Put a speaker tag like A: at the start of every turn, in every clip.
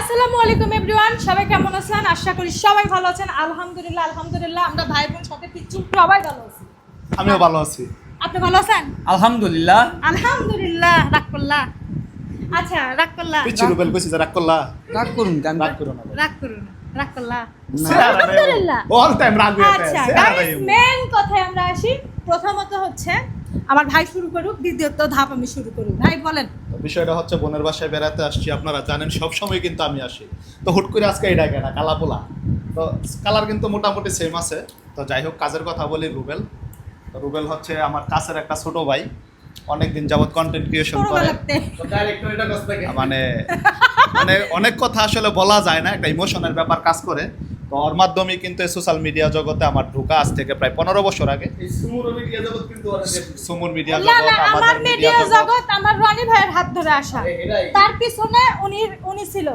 A: আসসালামু আলাইকুম এভরিওয়ান, সবাই কেমন আছেন? আশা করি সবাই ভালো আছেন। আলহামদুলিল্লাহ আলহামদুলিল্লাহ আমরা ভাই বোন সাথে পিচ্ছু সবাই ভালো আছি।
B: আমিও ভালো আছি।
A: আপনি ভালো আছেন?
C: আলহামদুলিল্লাহ।
A: আলহামদুলিল্লাহ। রাগ করলা? আচ্ছা রাগ করলা?
B: পিচ্ছি রুবেল কইছে যে রাগ করলা?
C: রাগ করুন কেন?
B: রাগ করো না।
A: রাগ করুন না। রাগ করলা?
C: না।
A: আলহামদুলিল্লাহ।
B: অল টাইম রাগ হয়ে
A: আচ্ছা
B: আছে।
A: গাইস, মেন কথায় আমরা আসি। প্রথমত হচ্ছে আমার ভাই শুরু করুক, দ্বিতীয়ত ধাপ আমি শুরু করি। ভাই বলেন।
B: তো বিষয়টা হচ্ছে বোনের বাসায় বেড়াতে আসছি, আপনারা জানেন সব সময় কিন্তু আমি আসি। তো হুট করে আজকে এই ডাকে না কালা পোলা। তো কালার কিন্তু মোটামুটি সেম আছে। তো যাই হোক, কাজের কথা বলি। রুবেল, তো রুবেল হচ্ছে আমার কাছের একটা ছোট ভাই, অনেকদিন যাবত কন্টেন্ট ক্রিয়েশন করে। মানে মানে অনেক কথা আসলে বলা যায় না, একটা ইমোশনের ব্যাপার কাজ করে। তো ওর মাধ্যমে কিন্তু সোশ্যাল মিডিয়া জগতে আমার ঢোকা আজ থেকে প্রায় 15 বছর আগে। সুমুর মিডিয়া
A: না
B: জগৎ,
A: না, আমার
B: আমাদের
A: মিডিয়া
B: মিডিয়া জগৎ।
A: জগৎ আমার রনি ভাইয়ের হাত ধরে আসা। তার পিছনে উনি ছিল।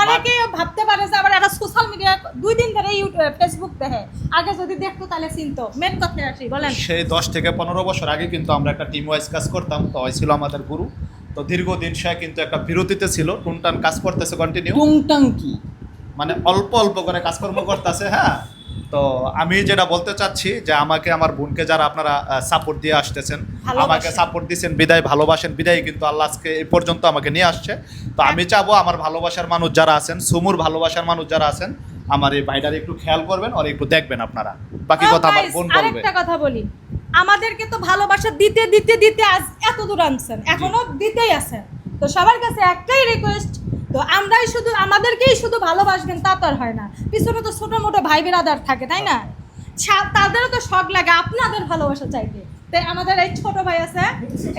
A: অনেকেই ভাবতে পারে যে আবার এরা সোশ্যাল মিডিয়া 2 দিন ধরে ফেসবুক দেখে, আগে যদি দেখতো তাহলে চিনতো। মেন কথায় আসি, বলেন।
B: সেই 10 থেকে 15 বছর আগে কিন্তু আমরা একটা টিম ওয়াইজ কাজ করতাম। তো ওই ছিল আমাদের গুরু। তো দীর্ঘদিন সে কিন্তু একটা বিরতিতে ছিল, টুনটান কাজ করতেছে কন্টিনিউ,
C: টুংটাং কি?
B: মানে অল্প অল্প করে কাজকর্ম করতেছে। হ্যাঁ, তো আমি যেটা বলতে চাচ্ছি যে আমাকে আমার বোনকে যারা আপনারা সাপোর্ট দিয়ে আসতেছেন,
A: ভালোবাসেন।
B: আমাকে সাপোর্ট দিয়েছেন বিদায়, ভালোবাসেন বিদায়, কিন্তু আল্লাহ আজকে এই পর্যন্ত আমাকে নিয়ে আসছে। তো আমি চাবো আমার ভালোবাসার মানুষ যারা আছেন, সুমুর ভালোবাসার মানুষ যারা আছেন, আমার এই ভাইটার একটু খেয়াল করবেন আর একটু দেখবেন আপনারা। বাকি কথা আমার বোন বলবে।
A: আরেকটা কথা বলি, আমাদেরকে তো ভালোবাসা দিতে দিতে দিতে আজ এত দূর আনছেন, এখনো দিতেই আছেন। তো সবার কাছে একটাই রিকোয়েস্ট, তো আমরাই শুধু আমাদেরকেই শুধু ভালোবাসবেন তা তো আর হয় না। পিছনে তো ছোট মোটো ভাই বেরাদার থাকে, তাই না? তাদেরও তো শখ লাগে আপনাদের ভালোবাসা চাইতে। তাই আমাদের এই ছোট ভাই আছে,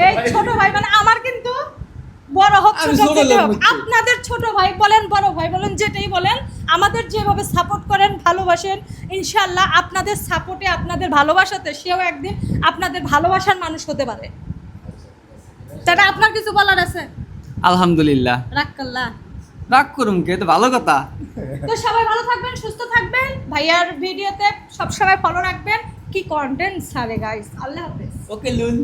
A: এই ছোট ভাই মানে আমার কিন্তু বড় হোক ছোট হোক, আপনাদের ছোট ভাই বলেন বড় ভাই বলেন যেটাই বলেন, আমাদের যেভাবে সাপোর্ট করেন ভালোবাসেন, ইনশাআল্লাহ আপনাদের সাপোর্টে আপনাদের ভালোবাসাতে সেও একদিন আপনাদের ভালোবাসার মানুষ হতে পারে। তাহলে আপনার কিছু বলার আছে?
C: আলহামদুলিল্লাহ।
A: রাগ করলা?
C: রাগ করুন কে? তো ভালো কথা।
A: তো সবাই ভালো থাকবেন, সুস্থ থাকবেন, ভাইয়ার ভিডিওতে সবসময় ফলো রাখবেন। কি কন্টেন্ট ছাড়ে গাইস। আল্লাহ হাফেজ।
C: ওকে লুন।